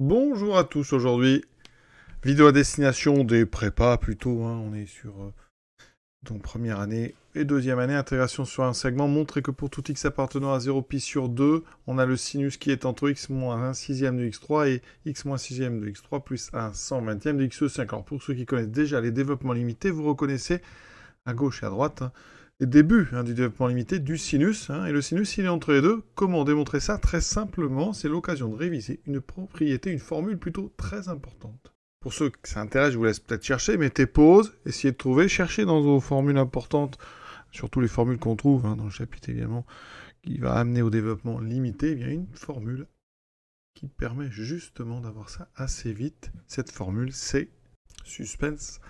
Bonjour à tous, aujourd'hui, vidéo à destination des prépas plutôt, hein. On est sur donc première année et deuxième année, intégration sur un segment, montrer que pour tout x appartenant à 0π sur 2, on a le sinus qui est entre x moins 1 sixième de x3 et x moins sixième de x3 plus 1 120e de x5. Alors pour ceux qui connaissent déjà les développements limités, vous reconnaissez à gauche et à droite, hein, les débuts du développement limité du sinus, hein, et le sinus il est entre les deux. Comment démontrer ça? Très simplement, c'est l'occasion de réviser une propriété, une formule plutôt très importante. Pour ceux que ça intéresse, je vous laisse peut-être chercher, mettez pause, essayez de trouver, cherchez dans vos formules importantes, surtout les formules qu'on trouve dans le chapitre évidemment, qui va amener au développement limité, il y a une formule qui permet justement d'avoir ça assez vite. Cette formule, c'est suspense,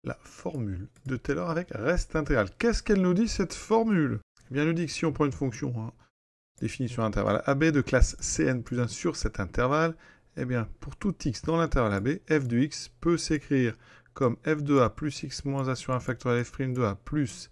la formule de Taylor avec reste intégral. Qu'est-ce qu'elle nous dit, cette formule? Eh bien, elle nous dit que si on prend une fonction définie sur un intervalle AB de classe Cn plus 1 sur cet intervalle, eh bien, pour tout x dans l'intervalle AB, f de x peut s'écrire comme f de a plus x moins a sur 1 factoriel f' de a plus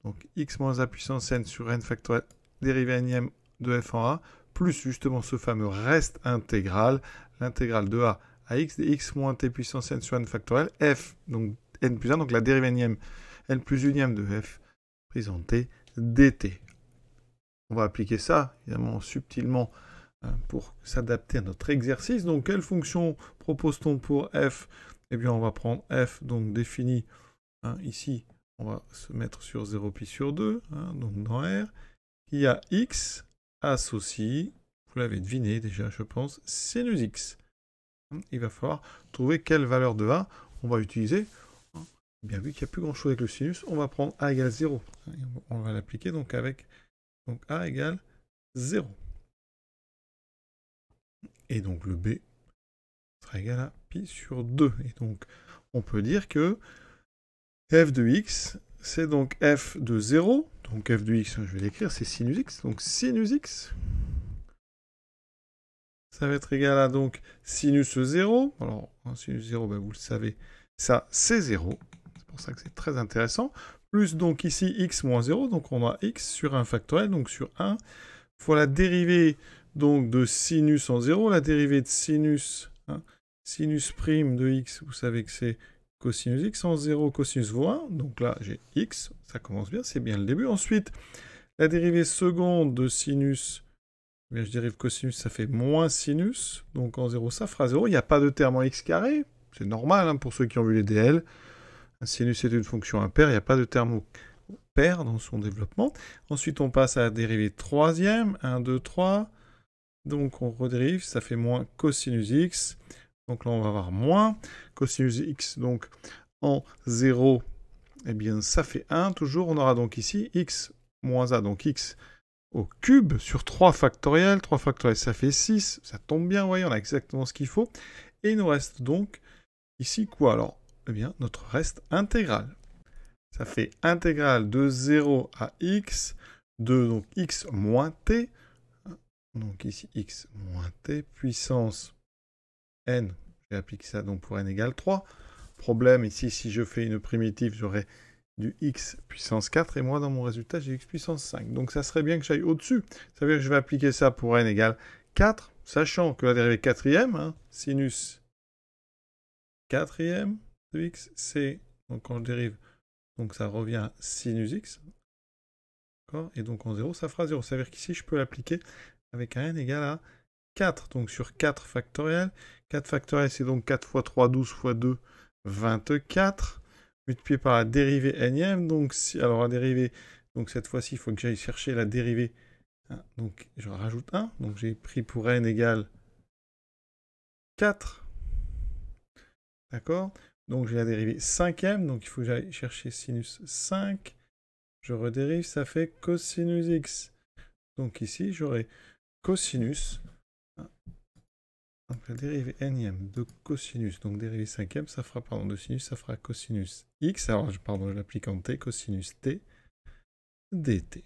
donc x moins a puissance n sur n factoriel dérivé n de f en a, plus justement ce fameux reste intégral, l'intégrale de a à x de x moins t puissance n sur n factoriel, f, donc n plus 1, donc la dérivée n plus unième de f présentée dt. On va appliquer ça, évidemment, subtilement, pour s'adapter à notre exercice. Donc, quelle fonction propose-t-on pour f? Eh bien, on va prendre f, donc défini, ici, on va se mettre sur 0π sur 2, donc dans R, qui a x associe, vous l'avez deviné déjà, je pense, sinus x. Il va falloir trouver quelle valeur de a on va utiliser. Bien vu qu'il n'y a plus grand-chose avec le sinus, on va prendre a égale 0. On va l'appliquer donc avec donc a égale 0. Et donc le b sera égal à pi sur 2. Et donc on peut dire que f de x, c'est donc f de 0. Donc f de x, je vais l'écrire, c'est sinus x. Donc sinus x, ça va être égal à donc sinus 0. Alors, sinus 0, ben, vous le savez, ça c'est 0. C'est pour ça que c'est très intéressant. Plus donc ici x moins 0, donc on a x sur 1 factoriel, donc sur 1, fois la dérivée donc de sinus en 0, la dérivée de sinus, sinus prime de x, vous savez que c'est cosinus x en 0, cosinus vaut 1, donc là j'ai x, ça commence bien, c'est bien le début. Ensuite, la dérivée seconde de sinus, eh bien, je dérive cosinus, ça fait moins sinus, donc en 0 ça fera 0, il n'y a pas de terme en x carré, c'est normal pour ceux qui ont vu les DL. Un sinus est une fonction impaire, il n'y a pas de terme pair dans son développement. Ensuite, on passe à la dérivée troisième, 1, 2, 3. Donc, on redérive, ça fait moins cosinus x. Donc là, on va avoir moins cosinus x. Donc, en 0, eh bien, ça fait 1. Toujours, on aura donc ici x moins a, donc x au cube sur 3 factoriel. 3 factoriel, ça fait 6. Ça tombe bien, vous voyez, on a exactement ce qu'il faut. Et il nous reste donc ici quoi alors? Eh bien, notre reste intégral. Ça fait intégrale de 0 à x de donc x moins t. Donc ici x moins t puissance n. Je vais appliquer ça donc pour n égale 3. Problème ici, si je fais une primitive, j'aurai du x puissance 4 et moi dans mon résultat j'ai x puissance 5. Donc ça serait bien que j'aille au-dessus. Ça veut dire que je vais appliquer ça pour n égale 4, sachant que la dérivée quatrième, sinus quatrième de x, c'est, donc quand je dérive, donc ça revient à sinus x. Et donc en 0, ça fera 0. Ça veut dire qu'ici, je peux l'appliquer avec un n égal à 4. Donc sur 4 factoriel. 4 factoriel, c'est donc 4 fois 3, 12 fois 2, 24. Multiplié par la dérivée n-ième. Donc, alors la dérivée, donc cette fois-ci, il faut que j'aille chercher la dérivée. Donc je rajoute 1. Donc j'ai pris pour n égale 4. D'accord? Donc j'ai la dérivée 5e. Donc il faut que j'aille chercher sinus 5. Je redérive, ça fait cosinus x. Donc ici, j'aurai cosinus. Donc la dérivée n-ième de cosinus, donc dérivée 5e, ça fera, pardon, de sinus, ça fera cosinus x. Alors, pardon, je l'applique en t, cosinus t dt.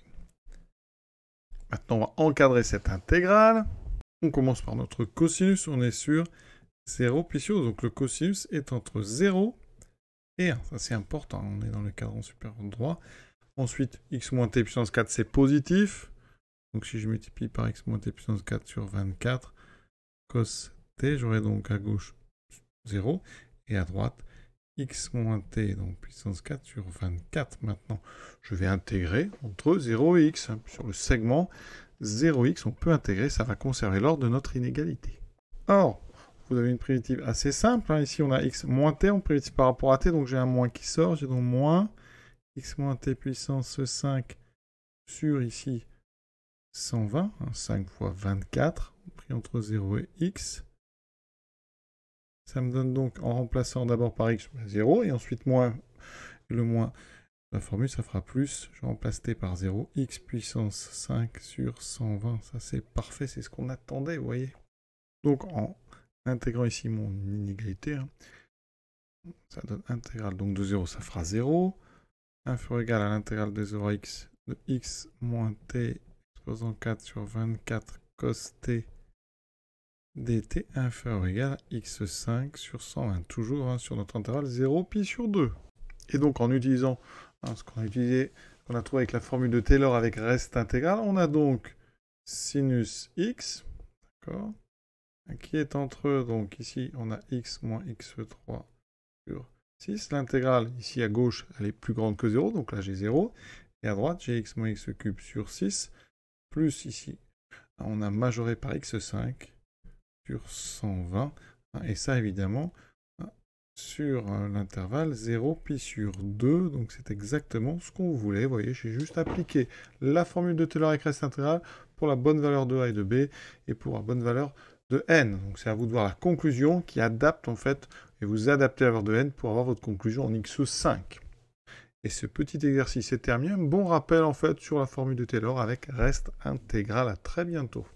Maintenant, on va encadrer cette intégrale. On commence par notre cosinus, on est sur 0 puis sur, donc le cosinus est entre 0 et 1. Ça, c'est important, on est dans le cadran supérieur droit. Ensuite, x moins t puissance 4, c'est positif. Donc si je multiplie par x moins t puissance 4 sur 24, cos t. J'aurai donc à gauche 0 et à droite x moins t, donc puissance 4 sur 24. Maintenant, je vais intégrer entre 0 et x. Sur le segment 0x, on peut intégrer, ça va conserver l'ordre de notre inégalité. Or, vous avez une primitive assez simple. Ici, on a x moins t en primitive par rapport à t, donc j'ai un moins qui sort. J'ai donc moins x moins t puissance 5 sur ici 120, 5 fois 24, pris entre 0 et x. Ça me donne donc, en remplaçant d'abord par x, 0, et ensuite moins, le moins, la formule, ça fera plus. Je remplace t par 0, x puissance 5 sur 120. Ça, c'est parfait, c'est ce qu'on attendait, vous voyez. Donc, en intégrant ici mon inégalité, ça donne intégrale. Donc, de 0, ça fera 0. Inférieur ou égal à l'intégrale de 0 à x de x moins t exposant 4 sur 24 cos t dt inférieur ou égal à x5 sur 120. Toujours sur notre intervalle 0 pi sur 2. Et donc en utilisant ce qu'on a utilisé, qu'on a trouvé avec la formule de Taylor avec reste intégral, on a donc sinus x, d'accord, qui est entre eux, donc ici on a x moins x3 sur 6. L'intégrale ici à gauche, elle est plus grande que 0, donc là j'ai 0. Et à droite, j'ai x moins x cube sur 6, plus ici, on a majoré par x5 sur 120. Et ça, évidemment, sur l'intervalle 0 pi sur 2. Donc c'est exactement ce qu'on voulait. Vous voyez, j'ai juste appliqué la formule de Taylor avec reste intégral pour la bonne valeur de a et de b, et pour la bonne valeur de n. Donc c'est à vous de voir la conclusion qui adapte en fait, et vous adaptez la valeur de n pour avoir votre conclusion en x5. Et ce petit exercice est terminé. Un bon rappel en fait sur la formule de Taylor avec reste intégral. À très bientôt.